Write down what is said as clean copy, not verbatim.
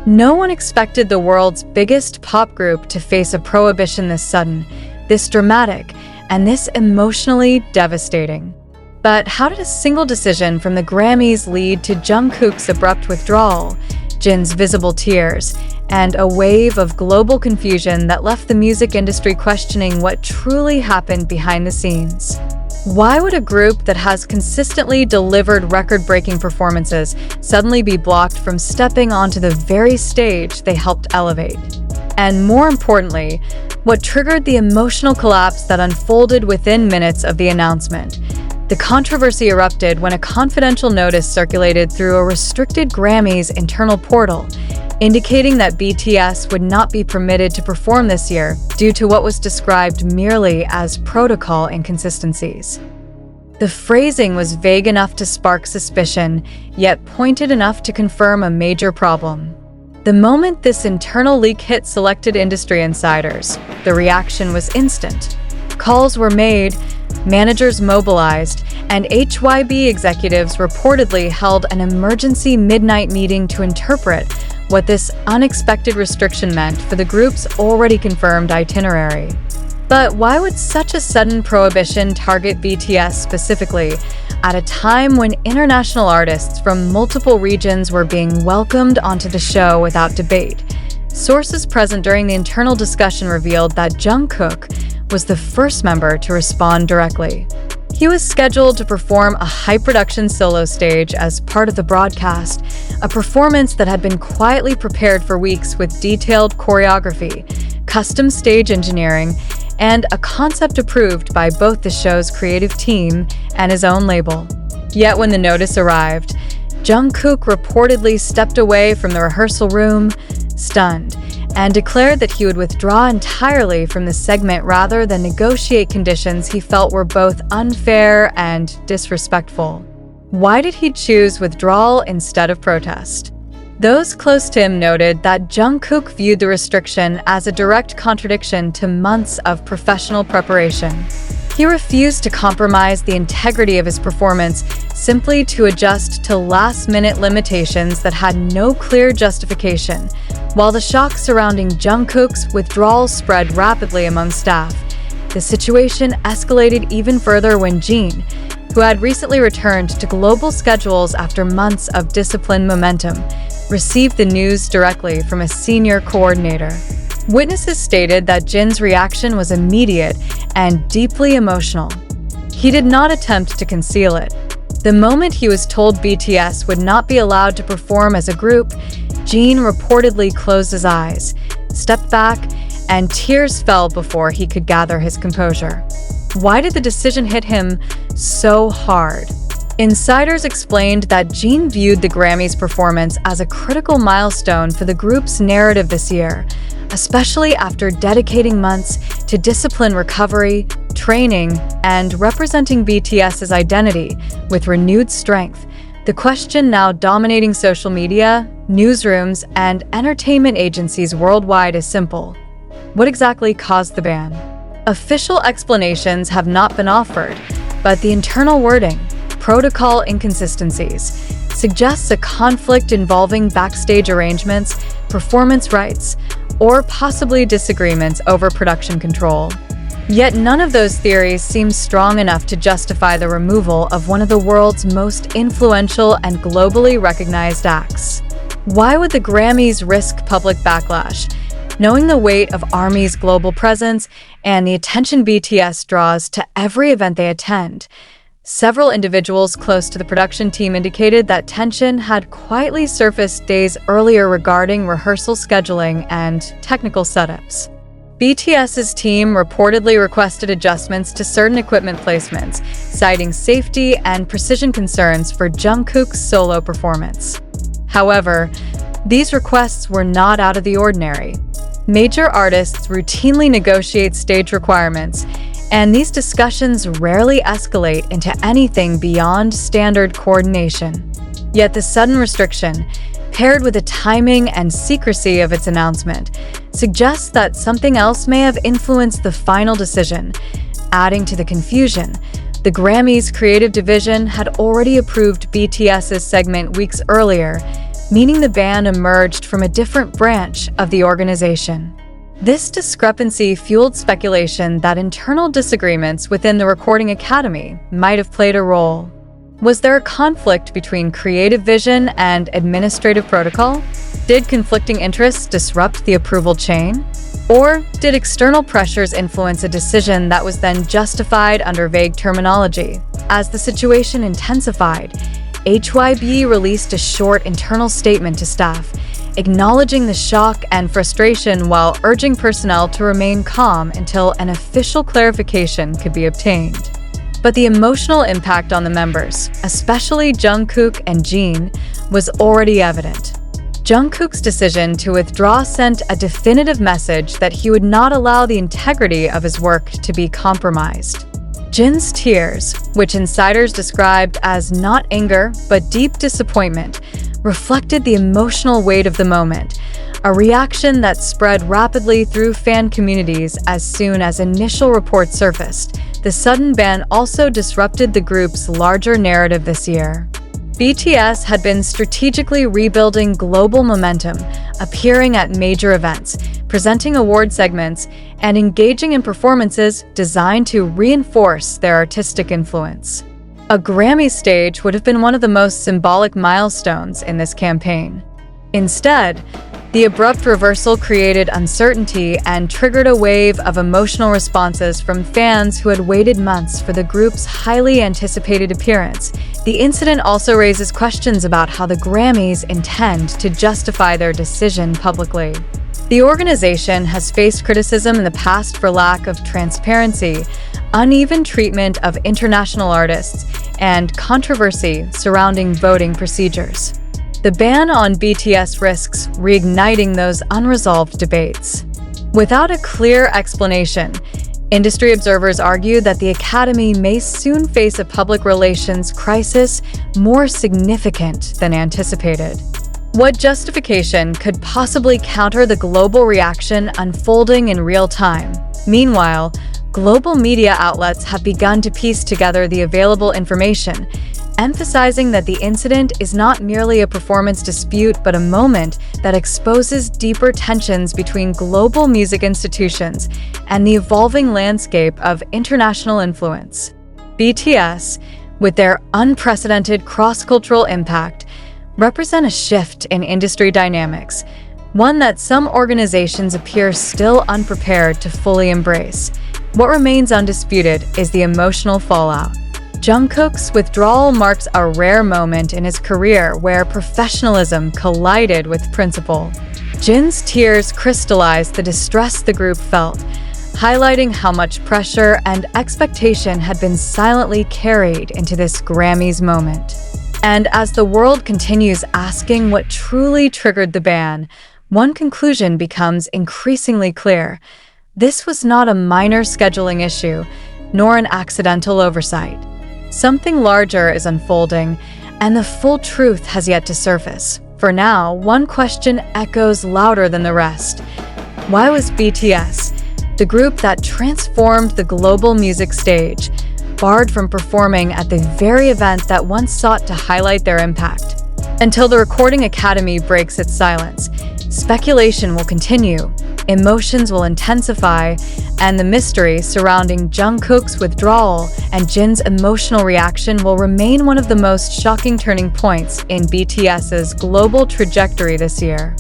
No one expected the world's biggest pop group to face a prohibition this sudden, this dramatic, and this emotionally devastating. But how did a single decision from the Grammys lead to Jungkook's abrupt withdrawal, Jin's visible tears, and a wave of global confusion that left the music industry questioning what truly happened behind the scenes? Why would a group that has consistently delivered record-breaking performances suddenly be blocked from stepping onto the very stage they helped elevate? And more importantly, what triggered the emotional collapse that unfolded within minutes of the announcement? The controversy erupted when a confidential notice circulated through a restricted Grammys internal portal, indicating that BTS would not be permitted to perform this year due to what was described merely as protocol inconsistencies. The phrasing was vague enough to spark suspicion, yet pointed enough to confirm a major problem. The moment this internal leak hit selected industry insiders, the reaction was instant. Calls were made, managers mobilized, and HYB executives reportedly held an emergency midnight meeting to interpret what this unexpected restriction meant for the group's already confirmed itinerary. But why would such a sudden prohibition target BTS specifically, at a time when international artists from multiple regions were being welcomed onto the show without debate? Sources present during the internal discussion revealed that Jungkook was the first member to respond directly. He was scheduled to perform a high-production solo stage as part of the broadcast, a performance that had been quietly prepared for weeks with detailed choreography, custom stage engineering, and a concept approved by both the show's creative team and his own label. Yet when the notice arrived, Jungkook reportedly stepped away from the rehearsal room, stunned, and declared that he would withdraw entirely from the segment rather than negotiate conditions he felt were both unfair and disrespectful. Why did he choose withdrawal instead of protest? Those close to him noted that Jungkook viewed the restriction as a direct contradiction to months of professional preparation. He refused to compromise the integrity of his performance simply to adjust to last-minute limitations that had no clear justification. While the shock surrounding Jungkook's withdrawal spread rapidly among staff, the situation escalated even further when Jin, who had recently returned to global schedules after months of disciplined momentum, received the news directly from a senior coordinator. Witnesses stated that Jin's reaction was immediate and deeply emotional. He did not attempt to conceal it. The moment he was told BTS would not be allowed to perform as a group, Jin reportedly closed his eyes, stepped back, and tears fell before he could gather his composure. Why did the decision hit him so hard? Insiders explained that Jin viewed the Grammys performance as a critical milestone for the group's narrative this year, especially after dedicating months to discipline recovery, training, and representing BTS's identity with renewed strength. The question now dominating social media, newsrooms, and entertainment agencies worldwide is simple. What exactly caused the ban? Official explanations have not been offered, but the internal wording, protocol inconsistencies, suggests a conflict involving backstage arrangements, performance rights, or possibly disagreements over production control. Yet none of those theories seem strong enough to justify the removal of one of the world's most influential and globally recognized acts. Why would the Grammys risk public backlash, knowing the weight of ARMY's global presence and the attention BTS draws to every event they attend? Several individuals close to the production team indicated that tension had quietly surfaced days earlier regarding rehearsal scheduling and technical setups. BTS's team reportedly requested adjustments to certain equipment placements, citing safety and precision concerns for Jungkook's solo performance. However, these requests were not out of the ordinary. Major artists routinely negotiate stage requirements, and these discussions rarely escalate into anything beyond standard coordination. Yet the sudden restriction, paired with the timing and secrecy of its announcement, suggests that something else may have influenced the final decision. Adding to the confusion, the Grammys creative division had already approved BTS's segment weeks earlier, meaning the band emerged from a different branch of the organization. This discrepancy fueled speculation that internal disagreements within the Recording Academy might have played a role. Was there a conflict between creative vision and administrative protocol? Did conflicting interests disrupt the approval chain? Or did external pressures influence a decision that was then justified under vague terminology? As the situation intensified, HYB released a short internal statement to staff, acknowledging the shock and frustration while urging personnel to remain calm until an official clarification could be obtained. But the emotional impact on the members, especially Jungkook and Jin, was already evident. Jungkook's decision to withdraw sent a definitive message that he would not allow the integrity of his work to be compromised. Jin's tears, which insiders described as not anger but deep disappointment, reflected the emotional weight of the moment, a reaction that spread rapidly through fan communities as soon as initial reports surfaced. The sudden ban also disrupted the group's larger narrative this year. BTS had been strategically rebuilding global momentum, appearing at major events, presenting award segments, and engaging in performances designed to reinforce their artistic influence. A Grammy stage would have been one of the most symbolic milestones in this campaign. Instead, the abrupt reversal created uncertainty and triggered a wave of emotional responses from fans who had waited months for the group's highly anticipated appearance. The incident also raises questions about how the Grammys intend to justify their decision publicly. The organization has faced criticism in the past for lack of transparency, uneven treatment of international artists, and controversy surrounding voting procedures. The ban on BTS risks reigniting those unresolved debates. Without a clear explanation, industry observers argue that the Academy may soon face a public relations crisis more significant than anticipated. What justification could possibly counter the global reaction unfolding in real time? Meanwhile, global media outlets have begun to piece together the available information, emphasizing that the incident is not merely a performance dispute but a moment that exposes deeper tensions between global music institutions and the evolving landscape of international influence. BTS, with their unprecedented cross-cultural impact, represent a shift in industry dynamics, one that some organizations appear still unprepared to fully embrace. What remains undisputed is the emotional fallout. Jungkook's withdrawal marks a rare moment in his career where professionalism collided with principle. Jin's tears crystallized the distress the group felt, highlighting how much pressure and expectation had been silently carried into this Grammys moment. And as the world continues asking what truly triggered the ban, one conclusion becomes increasingly clear. This was not a minor scheduling issue, nor an accidental oversight. Something larger is unfolding, and the full truth has yet to surface. For now, one question echoes louder than the rest. Why was BTS, the group that transformed the global music stage, barred from performing at the very event that once sought to highlight their impact? Until the Recording Academy breaks its silence, speculation will continue, emotions will intensify, and the mystery surrounding Jungkook's withdrawal and Jin's emotional reaction will remain one of the most shocking turning points in BTS's global trajectory this year.